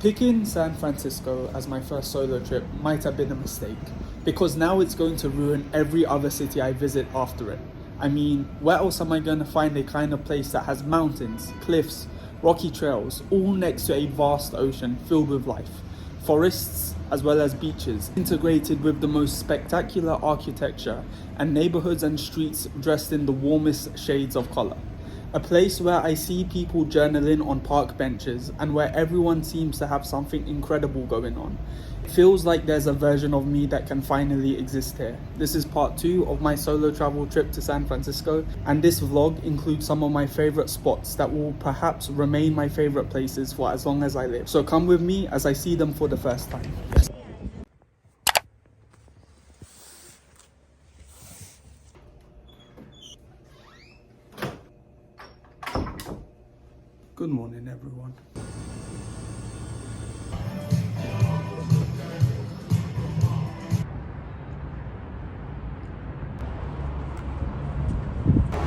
Picking San Francisco as my first solo trip might have been a mistake, because now it's going to ruin every other city I visit after it. I mean, where else am I going to find a kind of place that has mountains, cliffs, rocky trails, all next to a vast ocean filled with life, forests as well as beaches, integrated with the most spectacular architecture, and neighborhoods and streets dressed in the warmest shades of color. A place where I see people journaling on park benches and where everyone seems to have something incredible going on. It feels like there's a version of me that can finally exist here. This is part 2 of my solo travel trip to San Francisco, and this vlog includes some of my favorite spots that will perhaps remain my favorite places for as long as I live. So come with me as I see them for the first time. Good morning, everyone.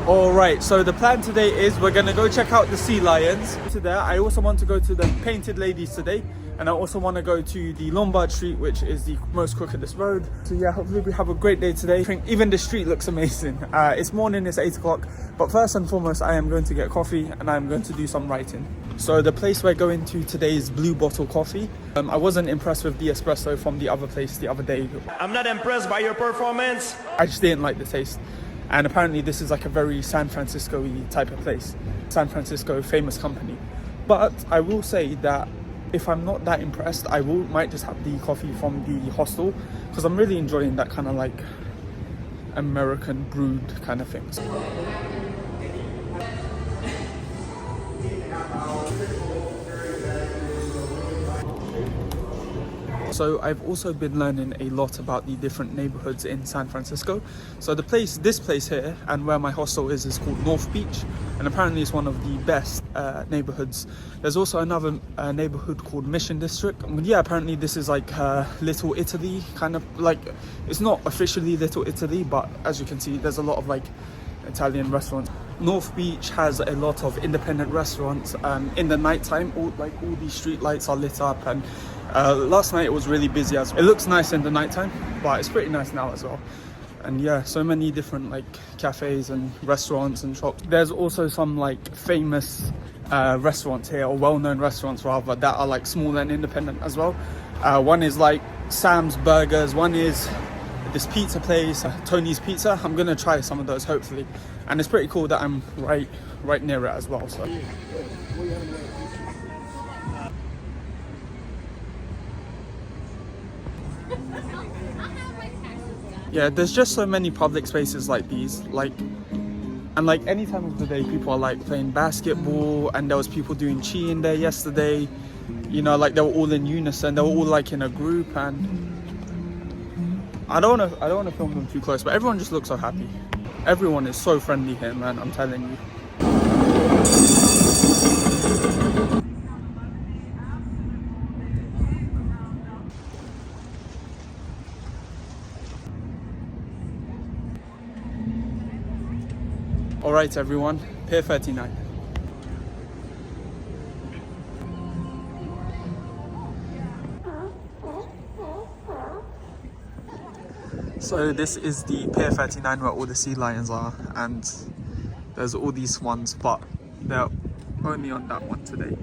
Alright, so the plan today is we're gonna go check out the Sealions. To there, I also want to go to the Painted Ladies today, and I also want to go to the Lombard Street, which is the most crookedest road. So yeah, hopefully we have a great day today. I think even the street looks amazing. It's morning, it's 8 o'clock, but first and foremost, I am going to get coffee and I'm going to do some writing. So the place we're going to today is Blue Bottle Coffee. I wasn't impressed with the espresso from the other place the other day. I'm not impressed by your performance. I just didn't like the taste. And apparently this is like a very San Francisco-y type of place. San Francisco, famous company. But I will say that if I'm not that impressed, I might just have the coffee from the Hostel, because I'm really enjoying that kind of like American brewed kind of things. So I've also been learning a lot about the different neighborhoods in San Francisco. So this place here, and where my hostel is called North Beach, and apparently it's one of the best neighborhoods. There's also another neighborhood called Mission District. Yeah, apparently this is like Little Italy, kind of like, it's not officially Little Italy, but as you can see, there's a lot of like Italian restaurants. North Beach has a lot of independent restaurants. In the nighttime, all these street lights are lit up, and last night it was really busy. It looks nice in the nighttime, but it's pretty nice now as well. And yeah, so many different like cafes and restaurants and shops. There's also some like famous restaurants here, or well-known restaurants rather, that are like small and independent as well. One is like Sam's Burgers, one is this pizza place, Tony's Pizza. I'm gonna try some of those hopefully, and it's pretty cool that I'm right near it as well. So yeah, there's just so many public spaces like these, and like any time of the day people are like playing basketball, and there was people doing chi in there yesterday, you know, like they were all in unison, they were all like in a group. And I don't want to film them too close, but everyone just looks so happy. Everyone is so friendly here, man, I'm telling you. Alright everyone, Pier 39. So this is the Pier 39 where all the Sealions are, and there's all these ones, but they're only on that one today.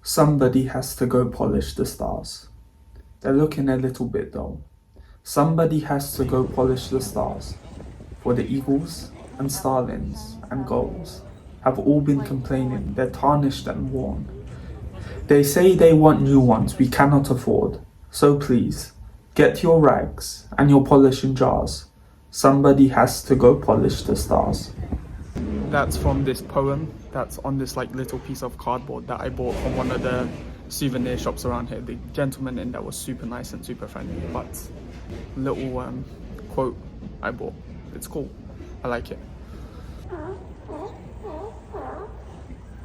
Somebody has to go polish the stars. They're looking a little bit dull. Somebody has to go polish the stars, for the eagles and starlings and gulls have all been complaining they're tarnished and worn. They say they want new ones we cannot afford, so please, get your rags and your polishing jars. Somebody has to go polish the stars. That's from this poem that's on this like little piece of cardboard that I bought from one of the souvenir shops around here. The gentleman in there was super nice and super friendly, but little quote I bought. It's cool. I like it.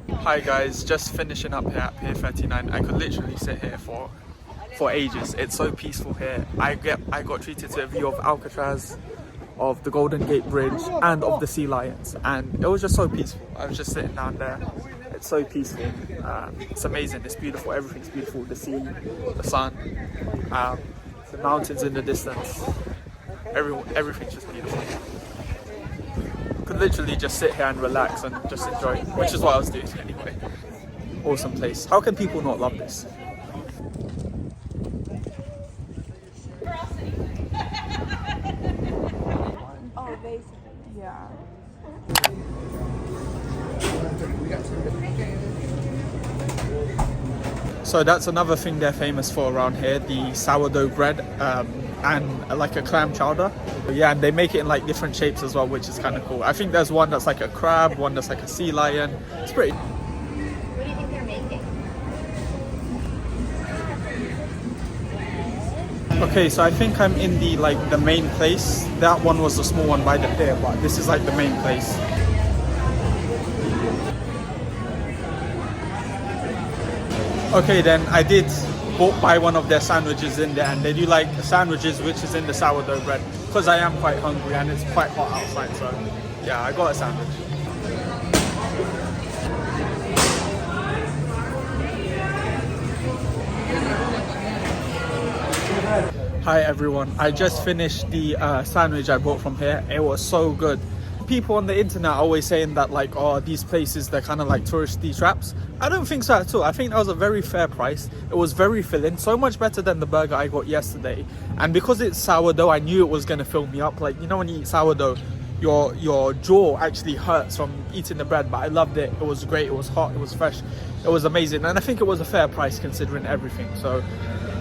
Hi guys, just finishing up here at Pier 39. I could literally sit here for ages. It's so peaceful here. I got treated to a view of Alcatraz, of the Golden Gate Bridge and of the Sealions, and it was just so peaceful. I was just sitting down there. It's so peaceful. It's amazing. It's beautiful. Everything's beautiful. The sea, the sun, the mountains in the distance. Everything's just beautiful. Could literally just sit here and relax and just enjoy, which is what I was doing anyway. Awesome place. How can people not love this? Oh, basically, yeah. So that's another thing they're famous for around here, the sourdough bread and like a clam chowder. Yeah, and they make it in like different shapes as well, which is kind of cool. I think there's one that's like a crab, one that's like a sea lion. It's pretty. What do you think they're making? Okay, so I think I'm in the main place. That one was the small one by the pier, but this is like the main place. Okay, then I did buy one of their sandwiches in there, and they do like sandwiches which is in the sourdough bread, because I am quite hungry and it's quite hot outside, so yeah, I got a sandwich. Hi everyone, I just finished the sandwich I bought from here. It was so good. People on the internet are always saying that like, oh, these places, they're kind of like touristy traps. I don't think so at all. I think that was a very fair price. It was very filling, so much better than the burger I got yesterday. And because it's sourdough, I knew it was going to fill me up. Like, you know, when you eat sourdough, your jaw actually hurts from eating the bread, but I loved it. It was great. It was hot. It was fresh. It was amazing. And I think it was a fair price considering everything. So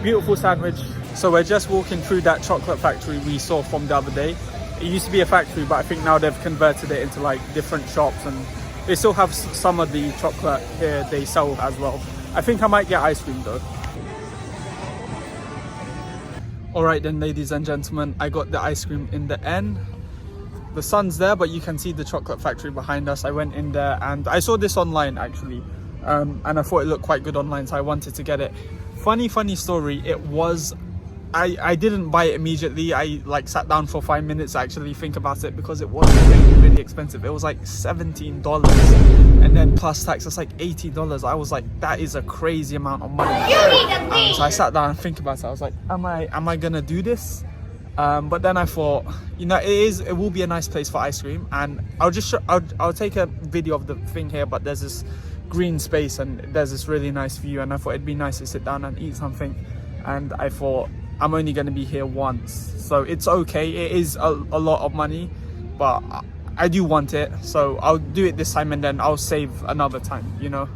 beautiful sandwich. So we're just walking through that chocolate factory we saw from the other day. It used to be a factory, but I think now they've converted it into like different shops, and they still have some of the chocolate here they sell as well. I think I might get ice cream though. Alright then, ladies and gentlemen, I got the ice cream in the end. The sun's there, but you can see the chocolate factory behind us. I went in there and I saw this online actually, and I thought it looked quite good online, so I wanted to get it. Funny story, it was I didn't buy it immediately. I like sat down for 5 minutes to actually think about it, because it was really expensive. It was like $17, and then plus tax it's like $80. I was like, that is a crazy amount of money. So I sat down and think about it. I was like, am I gonna do this? But then I thought, you know, it will be a nice place for ice cream, and I'll take a video of the thing here, but there's this green space and there's this really nice view, and I thought it'd be nice to sit down and eat something. And I thought, I'm only going to be here once, so it's okay. It is a lot of money, but I do want it, so I'll do it this time and then I'll save another time, you know.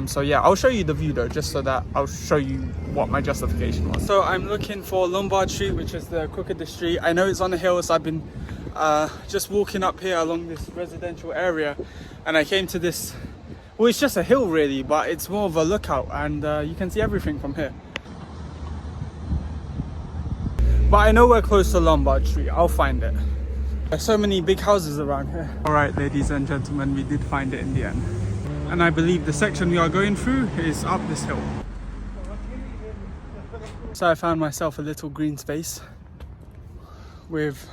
So yeah, I'll show you the view though, just so that I'll show you what my justification was. So I'm looking for Lombard Street, which is the crookedest street. I know it's on a hill, so I've been just walking up here along this residential area, and I came to this, well, it's just a hill really, but it's more of a lookout, and you can see everything from here. But I know we're close to Lombard Street. I'll find it. There's so many big houses around here. Alright, ladies and gentlemen, we did find it in the end. And I believe the section we are going through is up this hill. So I found myself a little green space with,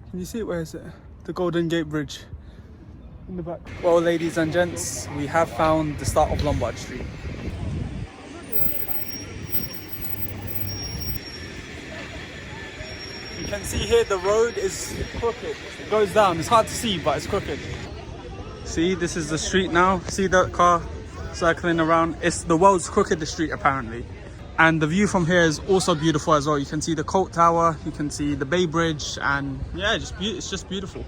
can you see it? Where is it? The Golden Gate Bridge in the back. Well, ladies and gents, we have found the start of Lombard Street. You can see here the road is crooked. It goes down. It's hard to see, but it's crooked. See, this is the street now. See that car circling around? It's the world's crookedest street apparently. And the view from here is also beautiful as well. You can see the Colt Tower, you can see the Bay Bridge, and yeah, it's just beautiful.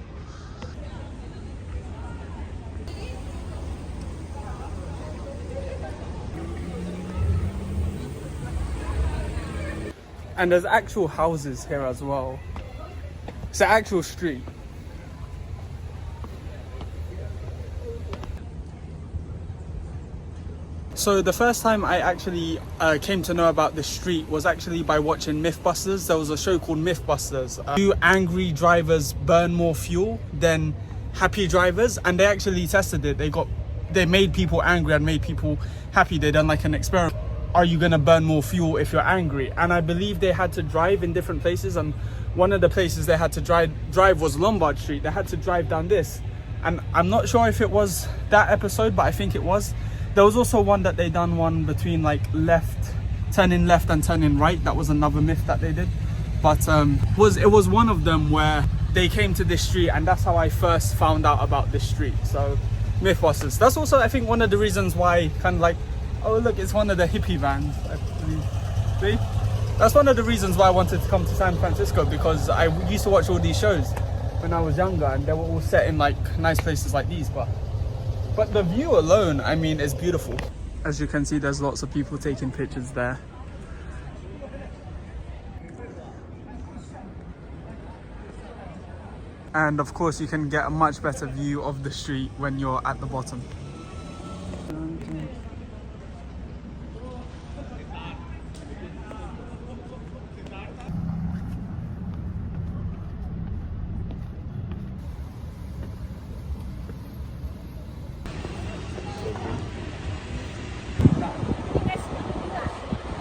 And there's actual houses here as well. It's an actual street. So the first time I actually came to know about this street was actually by watching Mythbusters. There was a show called Mythbusters. Do angry drivers burn more fuel than happy drivers? And they actually tested it. They made people angry and made people happy. They done like an experiment. Are you gonna burn more fuel if you're angry? And I believe they had to drive in different places, and one of the places they had to drive was Lombard Street. They had to drive down this, and I'm not sure if it was that episode, but I think it was. There was also one that they done one between like turning left and turning right. That was another myth that they did, but it was one of them where they came to this street, and that's how I first found out about this street. So Mythbusters. That's also, I think, one of the reasons why, kind of like, oh look, it's one of the hippie vans, I believe. See? That's one of the reasons why I wanted to come to San Francisco, because I used to watch all these shows when I was younger, and they were all set in like nice places like these. But the view alone, I mean, is beautiful. As you can see, there's lots of people taking pictures there. And of course, you can get a much better view of the street when you're at the bottom.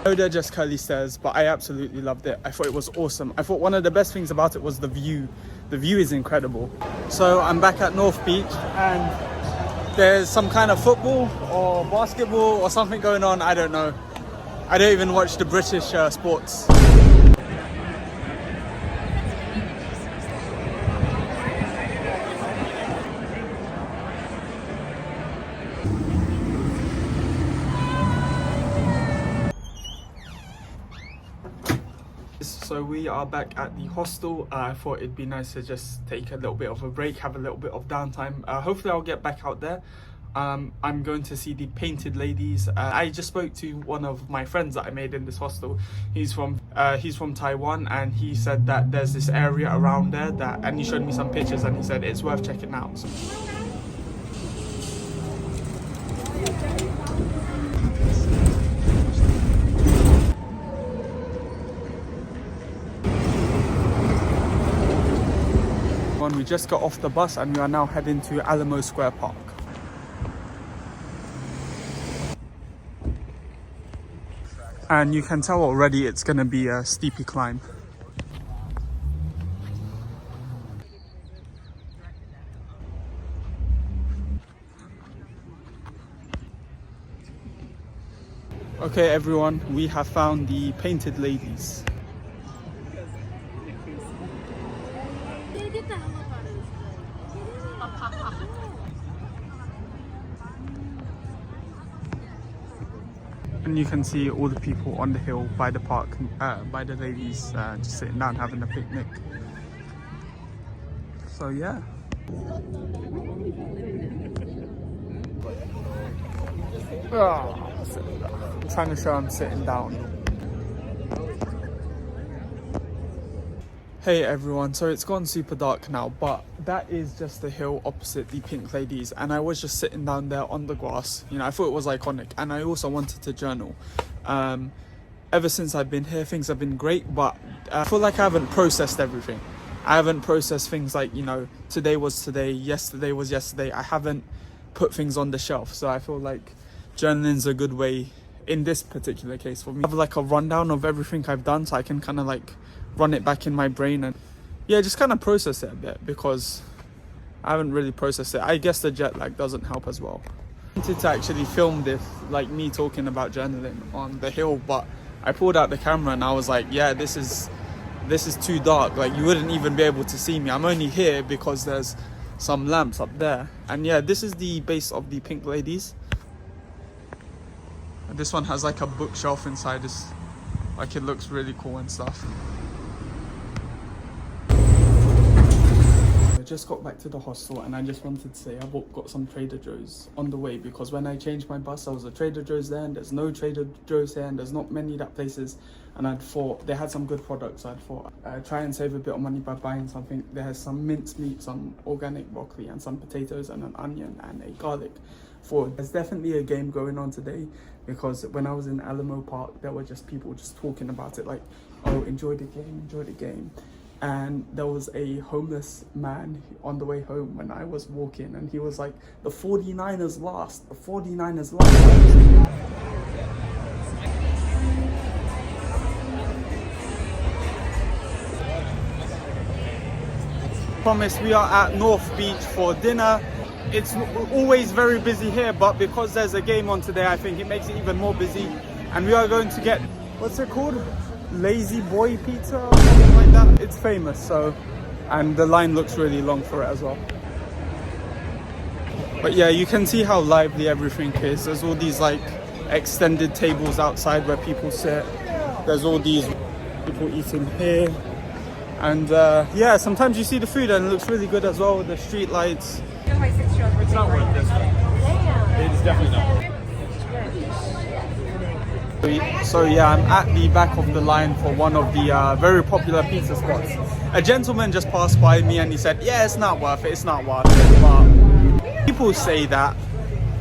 Yoda just curly stairs, but I absolutely loved it. I thought it was awesome. I thought one of the best things about it was the view. The view is incredible. So I'm back at North Beach, and there's some kind of football or basketball or something going on. I don't know. I don't even watch the British sports. So we are back at the hostel. I thought it'd be nice to just take a little bit of a break, have a little bit of downtime. Hopefully I'll get back out there. I'm going to see the Painted Ladies. I just spoke to one of my friends that I made in this hostel. He's from Taiwan, and he said that there's this area around there and he showed me some pictures, and he said it's worth checking out. So. We just got off the bus and we are now heading to Alamo Square Park. And you can tell already it's going to be a steepy climb. Okay everyone, we have found the Painted Ladies. And you can see all the people on the hill by the park, by the ladies, just sitting down having a picnic. So yeah. I'm trying to show I'm sitting down. Hey everyone, so it's gone super dark now, but that is just the hill opposite the Pink Ladies, and I was just sitting down there on the grass. You know, I thought it was iconic, and I also wanted to journal. Ever since I've been here, things have been great, but I feel like I haven't processed everything. I haven't processed things like, you know, today was today, yesterday was yesterday. I haven't put things on the shelf, so I feel like journaling's a good way in this particular case for me. I have like a rundown of everything I've done, so I can kind of like run it back in my brain and yeah, just kind of process it a bit, because I haven't really processed it. I guess the jet lag doesn't help as well. I wanted to actually film this, like me talking about journaling on the hill, but I pulled out the camera and I was like, yeah, this is too dark. Like you wouldn't even be able to see me. I'm only here because there's some lamps up there. And yeah, this is the base of the Pink Ladies. And this one has like a bookshelf inside. This, like, it looks really cool and stuff. I just got back to the hostel and I just wanted to say I got some Trader Joe's on the way, because when I changed my bus, there was a Trader Joe's there and there's no Trader Joe's here and there's not many that places, and I thought they had some good products, so I thought try and save a bit of money by buying something. There's some minced meat, some organic broccoli and some potatoes and an onion and a garlic. There's definitely a game going on today, because when I was in Alamo Park, there were just people just talking about it, like, oh, enjoy the game. And there was a homeless man on the way home when I was walking, and he was like, the 49ers lost, the 49ers lost. promised, we are at North Beach for dinner. It's always very busy here, but because there's a game on today, I think it makes it even more busy. And we are going to get, what's it called? Lazy Boy Pizza or something like that. It's famous, so, and the line looks really long for it as well. But yeah, you can see how lively everything is. There's all these like extended tables outside where people sit. There's all these people eating here. And yeah, sometimes you see the food and it looks really good as well with the street lights. It's not worth this. It's definitely not worth it. So yeah, I'm at the back of the line for one of the very popular pizza spots. A gentleman just passed by me and he said, yeah, it's not worth it, it's not worth it. But people say that,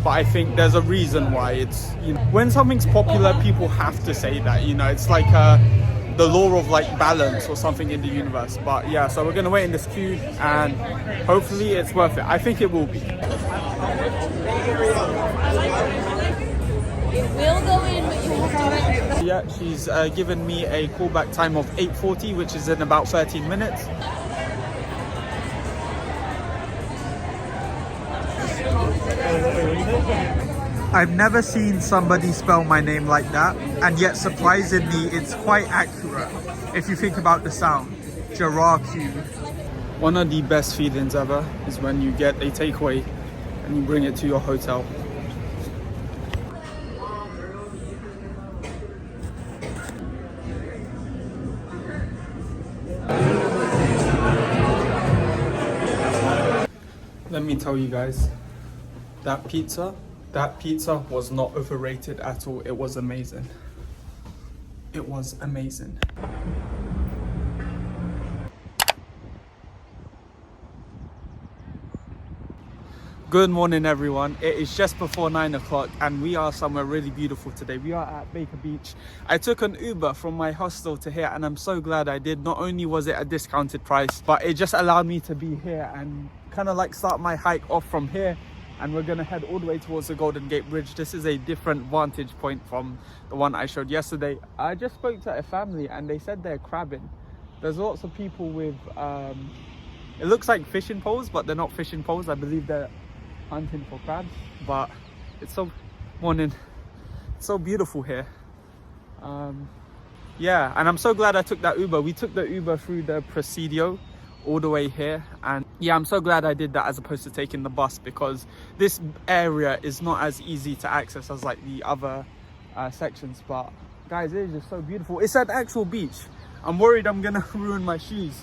but I think there's a reason why. It's, you know, when something's popular, people have to say that, you know, it's like the law of like balance or something in the universe. But yeah, so we're gonna wait in this queue and hopefully it's worth it. I think it will be. It will go in, but you have to. Yeah, she's given me a callback time of 8:40, which is in about 13 minutes. I've never seen somebody spell my name like that, and yet surprisingly it's quite accurate if you think about the sound. Jaraku. One of the best feelings ever is when you get a takeaway and you bring it to your hotel. Let me tell you guys, that pizza was not overrated at all. It was amazing. It was amazing. Good morning everyone. It is just before 9 o'clock and we are somewhere really beautiful today. We are at Baker Beach. I took an Uber from my hostel to here and I'm so glad I did. Not only was it a discounted price, but it just allowed me to be here and kind of like start my hike off from here. And we're gonna head all the way towards the Golden Gate Bridge. This is a different vantage point from the one I showed yesterday. I just spoke to a family and they said they're crabbing. There's lots of people with, it looks like fishing poles, but they're not fishing poles. I believe they're hunting for crabs, but it's so so beautiful here. Yeah, and I'm so glad I took that Uber. We took the Uber through the Presidio all the way here, and yeah, I'm so glad I did that as opposed to taking the bus, because this area is not as easy to access as like the other sections. But guys, it is just so beautiful. It's an actual beach. I'm worried I'm gonna ruin my shoes.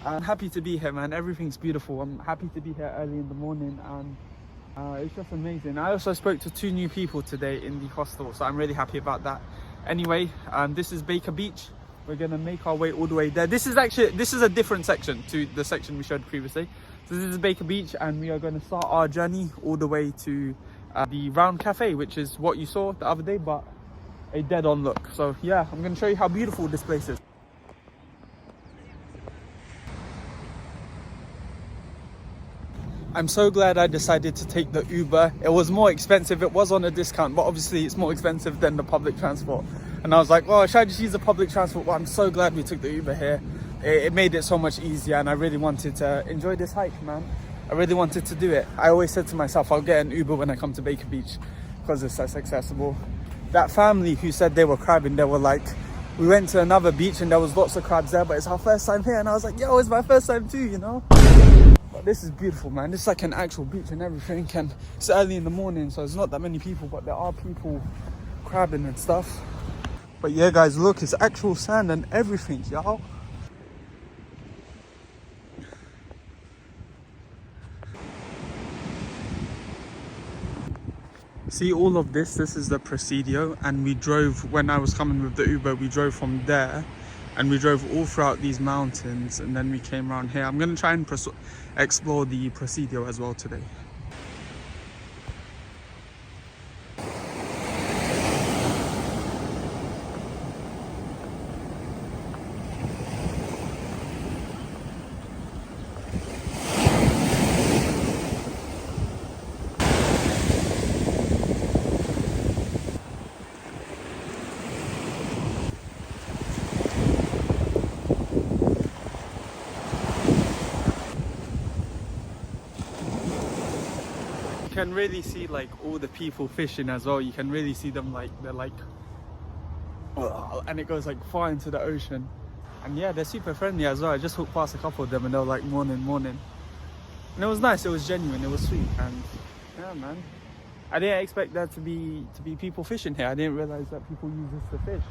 I'm happy to be here, man. Everything's beautiful. I'm happy to be here early in the morning, and it's just amazing. I also spoke to 2 new people today in the hostel, so I'm really happy about that. Anyway, this is Baker Beach. We're gonna make our way all the way there. This is a different section to the section we showed previously. So this is Baker Beach and we are gonna start our journey all the way to the Round Cafe, which is what you saw the other day, but a dead on look. So yeah, I'm gonna show you how beautiful this place is. I'm so glad I decided to take the Uber. It was more expensive. It was on a discount, but obviously it's more expensive than the public transport. And I was like, well, should I just use the public transport? Well, I'm so glad we took the Uber here. It made it so much easier, and I really wanted to enjoy this hike, man. I really wanted to do it. I always said to myself, I'll get an Uber when I come to Baker Beach because it's less accessible. That family who said they were crabbing, they were like, we went to another beach and there was lots of crabs there, but it's our first time here. And I was like, yo, it's my first time too, you know? But this is beautiful, man. This is like an actual beach and everything. And it's early in the morning, so there's not that many people, but there are people crabbing and stuff. But yeah, guys, look, it's actual sand and everything, y'all. See all of this is the Presidio, and we drove, when I was coming with the Uber, we drove from there and we drove all throughout these mountains, and then we came around here. I'm going to try and explore the Presidio as well today. can really see like all the people fishing as well. You can really see them like they're like, and it goes like far into the ocean. And yeah, they're super friendly as well. I just walked past a couple of them and they were like morning. And it was nice, it was genuine, it was sweet. And yeah, man, I didn't expect there to be people fishing here. I didn't realize that people use this to fish.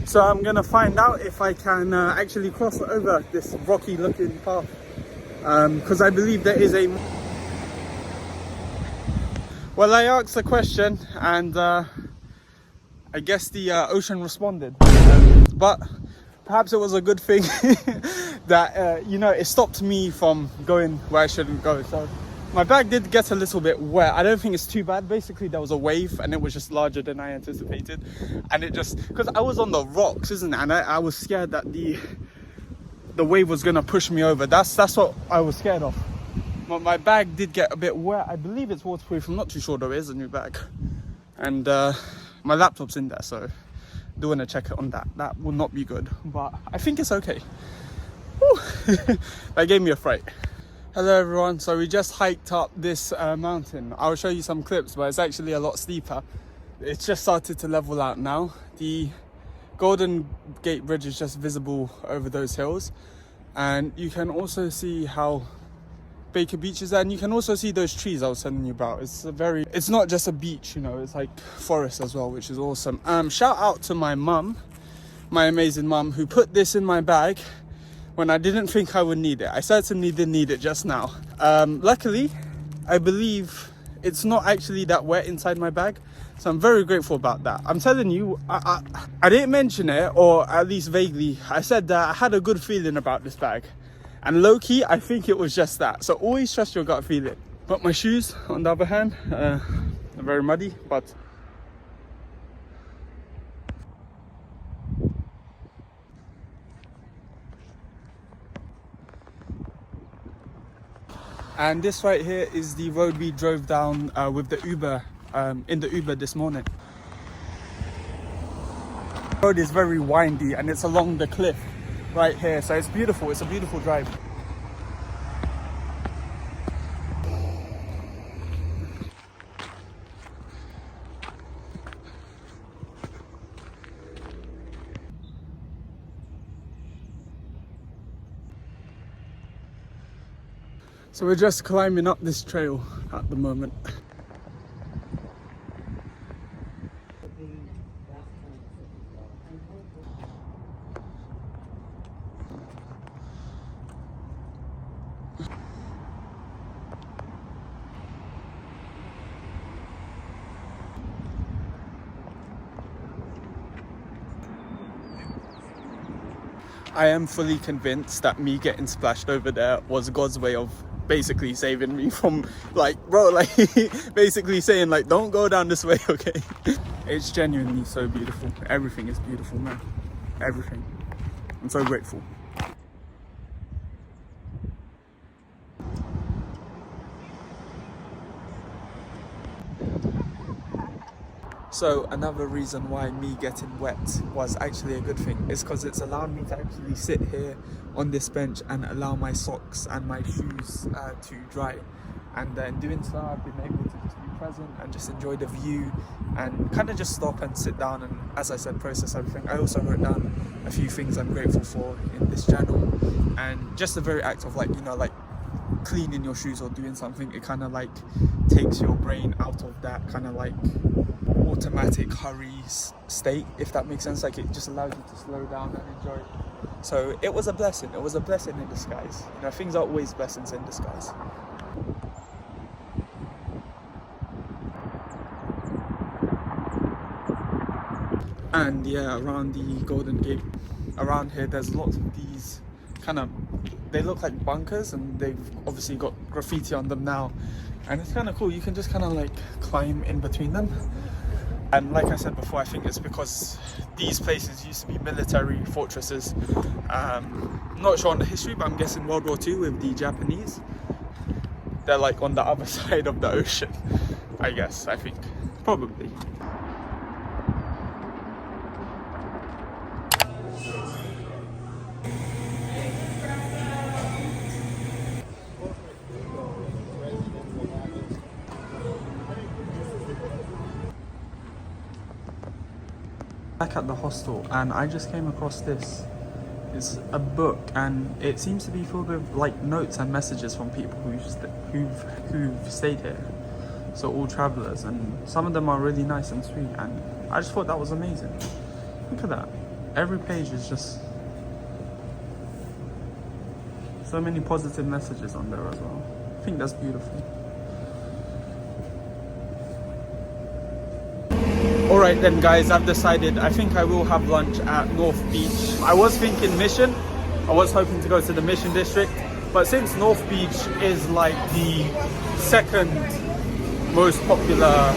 So I'm gonna find out if I can actually cross over this rocky looking path, because I believe there is a... Well, I asked the question and I guess the ocean responded, but perhaps it was a good thing that you know, it stopped me from going where I shouldn't go. So my bag did get a little bit wet. I don't think it's too bad. Basically there was a wave and it was just larger than I anticipated, and it just, because I was on the rocks, isn't it, and I was scared that the wave was gonna push me over. That's what I was scared of. But my bag did get a bit wet. I believe it's waterproof, I'm not too sure though. It is a new bag, and my laptop's in there, so I do want to check it on that. That will not be good, but I think it's okay. That gave me a fright. Hello everyone, so we just hiked up this mountain. I'll show you some clips, but it's actually a lot steeper. It's just started to level out now. The Golden Gate Bridge is just visible over those hills, and you can also see how Baker Beach is there, and you can also see those trees I was telling you about. It's not just a beach, you know, it's like forest as well, which is awesome. Shout out to my mum, my amazing mum, who put this in my bag when I didn't think I would need it. I certainly didn't need it just now. Luckily, I believe it's not actually that wet inside my bag, so I'm very grateful about that. I'm telling you, I didn't mention it, or at least vaguely. I said that I had a good feeling about this bag, and low-key, I think it was just that. So always trust your gut feeling. But my shoes, on the other hand, are very muddy, but and this right here is the road we drove down with the Uber, in the Uber this morning. The road is very windy and it's along the cliff right here, so it's beautiful. It's a beautiful drive. So we're just climbing up this trail at the moment. I am fully convinced that me getting splashed over there was God's way of basically saving me from, like, bro, like basically saying like, don't go down this way, okay? It's genuinely so beautiful. Everything is beautiful, man. Everything. I'm so grateful. So another reason why me getting wet was actually a good thing is because it's allowed me to actually sit here on this bench and allow my socks and my shoes to dry. And in doing so, I've been able to just be present and just enjoy the view and kind of just stop and sit down and, as I said, process everything. I also wrote down a few things I'm grateful for in this journal, and just the very act of, like, you know, like cleaning your shoes or doing something, it kind of like takes your brain out of that kind of like automatic hurry state, if that makes sense. Like, it just allows you to slow down and enjoy it. So it was a blessing. It was a blessing in disguise. You know, things are always blessings in disguise. And yeah, around the Golden Gate, around here, there's lots of these kind of, they look like bunkers, and they've obviously got graffiti on them now, and it's kind of cool. You can just kind of like climb in between them. And like I said before, I think it's because these places used to be military fortresses. Not sure on the history, but I'm guessing World War II with the Japanese. They're like on the other side of the ocean, I guess, I think. Probably. Back at the hostel, and I just came across this. It's a book, and it seems to be filled with like notes and messages from people who've stayed here. So all travelers, and some of them are really nice and sweet, and I just thought that was amazing. Look at that. Every page is just so many positive messages on there as well. I think that's beautiful. Alright then guys, I've decided I think I will have lunch at North Beach. I was thinking Mission. I was hoping to go to the Mission District, but since North Beach is like the second most popular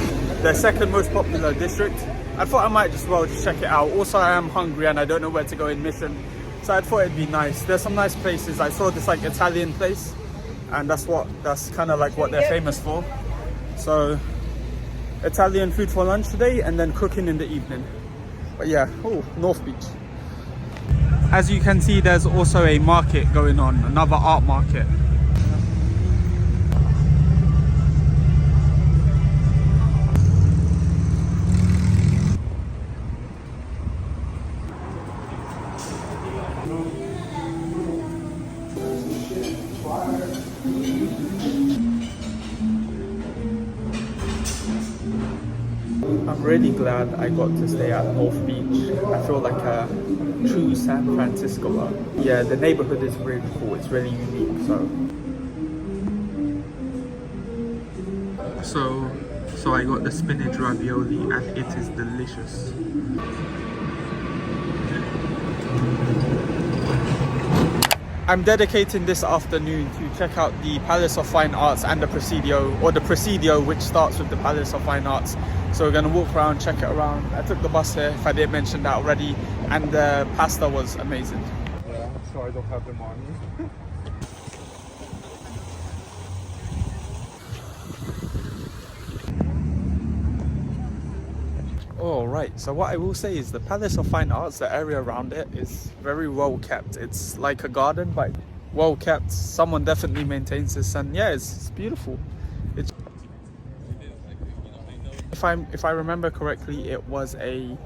district, I thought I might just well just check it out. Also, I am hungry and I don't know where to go in Mission, so I thought it'd be nice. There's some nice places. I saw this like Italian place, and that's kind of like what they're famous for. So Italian food for lunch today, and then cooking in the evening. But yeah, oh, North Beach. As you can see, there's also a market going on, another art market. I'm really glad I got to stay at North Beach. I feel like a true San Franciscoer. Yeah, the neighborhood is really cool. It's really unique. So I got the spinach ravioli, and it is delicious. I'm dedicating this afternoon to check out the Palace of Fine Arts and the Presidio, or the Presidio, which starts with the Palace of Fine Arts. So we're gonna walk around, check it around. I took the bus here, if I didn't mention that already, and the pasta was amazing. Yeah, so I don't have the money. Alright, so what I will say is the Palace of Fine Arts, the area around it is very well kept. It's like a garden, but well kept. Someone definitely maintains this, and yeah, it's beautiful. If I remember correctly, it was a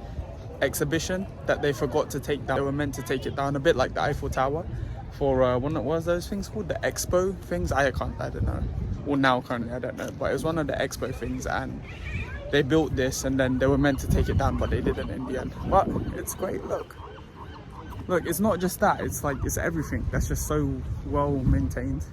exhibition that they forgot to take down. They were meant to take it down, a bit like the Eiffel Tower, for what was those things called? The expo things? I don't know. Well, now currently I don't know, but it was one of the expo things, and they built this, and then they were meant to take it down, but they didn't in the end. But it's great. Look, it's not just that. It's like it's everything. That's just so well maintained.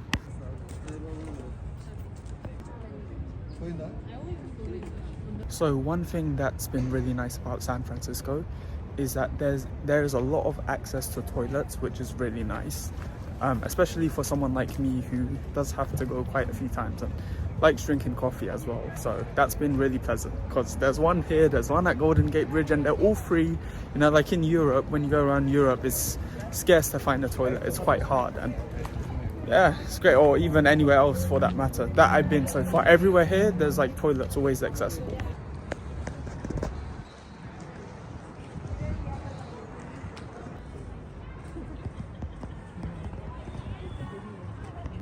So one thing that's been really nice about San Francisco is that there's a lot of access to toilets, which is really nice, especially for someone like me who does have to go quite a few times and likes drinking coffee as well. So that's been really pleasant, because there's one here, there's one at Golden Gate Bridge, and they're all free. You know, like in Europe, when you go around Europe, it's scarce to find a toilet. It's quite hard, and yeah, it's great. Or even anywhere else for that matter that I've been so far. Everywhere here, there's like toilets always accessible.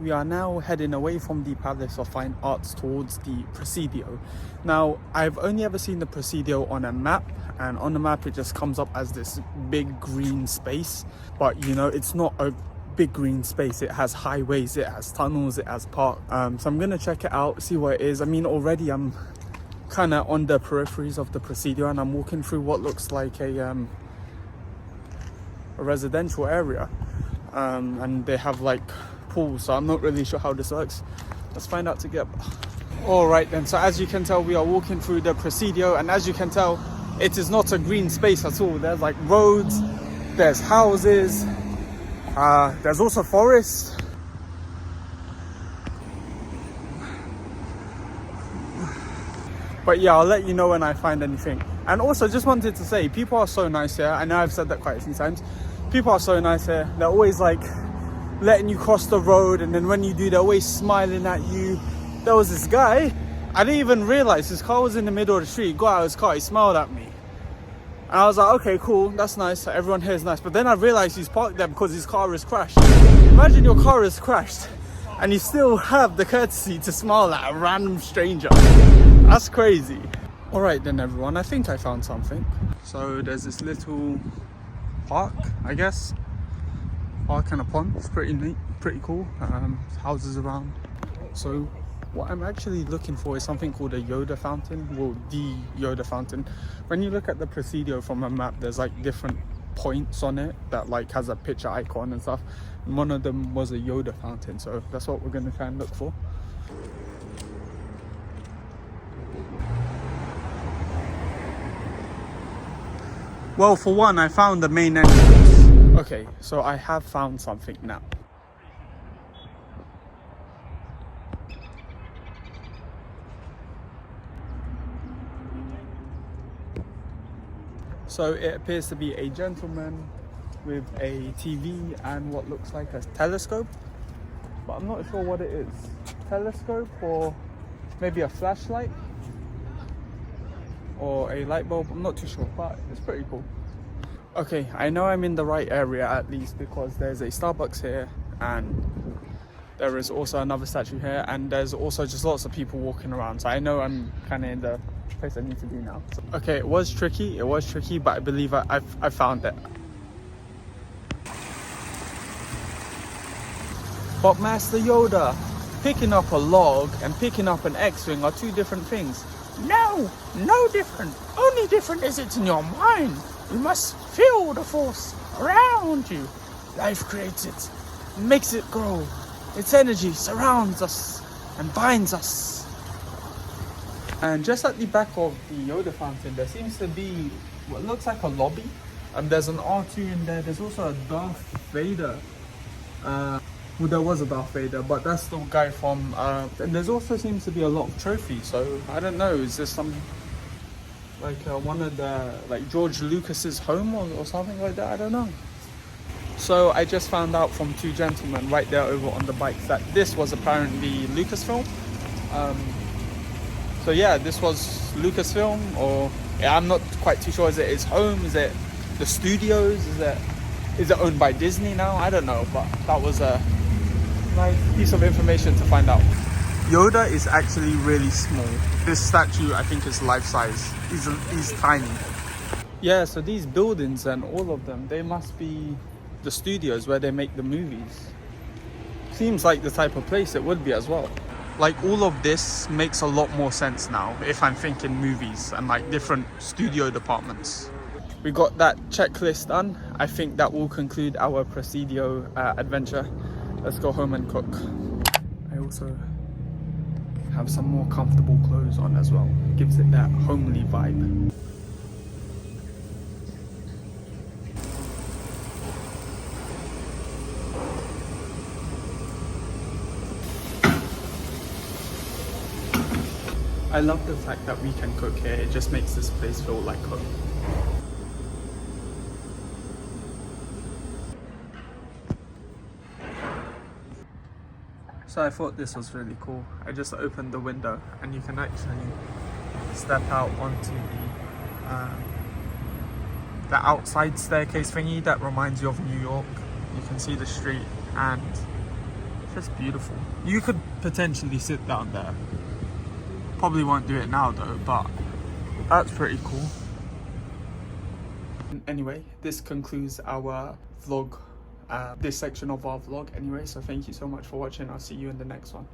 We are now heading away from the Palace of Fine Arts towards the Presidio. Now, I've only ever seen the Presidio on a map, and on the map it just comes up as this big green space. But you know, it's not a big green space. It has highways, it has tunnels, it has park. So I'm gonna check it out, see what it is. I mean, already I'm kind of on the peripheries of the Presidio, and I'm walking through what looks like a residential area, and they have like pools, so I'm not really sure how this works. Let's find out together. All right then, so as you can tell, we are walking through the Presidio, and as you can tell, it is not a green space at all. There's like roads, there's houses, there's also forest. But yeah, I'll let you know when I find anything. And also just wanted to say, people are so nice here. I know I've said that quite a few times. People are so nice here. They're always like letting you cross the road, and then when you do, they're always smiling at you. There was this guy, I didn't even realize his car was in the middle of the street. He got out of his car, he smiled at me. And I was like, okay, cool, that's nice. Everyone here is nice. But then I realized he's parked there because his car is crashed. Imagine your car is crashed and you still have the courtesy to smile at a random stranger. That's crazy. All right then, everyone, I think I found something. So there's this little park, I guess. Park and a pond. It's pretty neat, pretty cool. Houses around. So what I'm actually looking for is something called a Yoda fountain. Well, the Yoda fountain. When you look at the Presidio from a map, there's like different points on it that like has a picture icon and stuff. And one of them was a Yoda fountain. So that's what we're going to try and look for. Well, for one, I found the main entrance. Okay, so I have found something now. So it appears to be a gentleman with a TV and what looks like a telescope, but I'm not sure what it is. Telescope or maybe a flashlight or a light bulb, I'm not too sure, but it's pretty cool. Okay, I know I'm in the right area at least because there's a Starbucks here and there is also another statue here, and there's also just lots of people walking around, so I know I'm kind of in the place I need to be now. So, okay, it was tricky, but I believe I found it. But Master Yoda, picking up a log and picking up an X-Wing are two different things. No, no different. Only different is it's in your mind. You must feel the force around you. Life creates it, makes it grow. Its energy surrounds us and binds us. And just at the back of the Yoda fountain, there seems to be what looks like a lobby. There's an R2 in there. There's also a Darth Vader. Well, there was a Darth Vader, but that's the guy from... and there's also seems to be a lot of trophies. So, I don't know, is this some... like one of the... like George Lucas's home or something like that? I don't know. So I just found out from two gentlemen right there over on the bikes that this was apparently Lucasfilm. So yeah, this was Lucasfilm, or yeah, I'm not quite too sure. Is it his home? Is it the studios? Is it owned by Disney now? I don't know, but that was a nice piece of information to find out. Yoda is actually really small. This statue I think is life size. He's tiny. Yeah, so these buildings and all of them, they must be the studios where they make the movies. Seems like the type of place it would be as well. Like all of this makes a lot more sense now if I'm thinking movies and like different studio departments. We got that checklist done. I think that will conclude our Presidio adventure. Let's go home and cook. I also have some more comfortable clothes on as well. Gives it that homely vibe. I love the fact that we can cook here. It just makes this place feel like home. So I thought this was really cool. I just opened the window and you can actually step out onto the outside staircase thingy that reminds you of New York. You can see the street and it's just beautiful. You could potentially sit down there. Probably won't do it now though, but that's pretty cool. Anyway, this concludes our vlog, this section of our vlog anyway, so thank you so much for watching. I'll see you in the next one.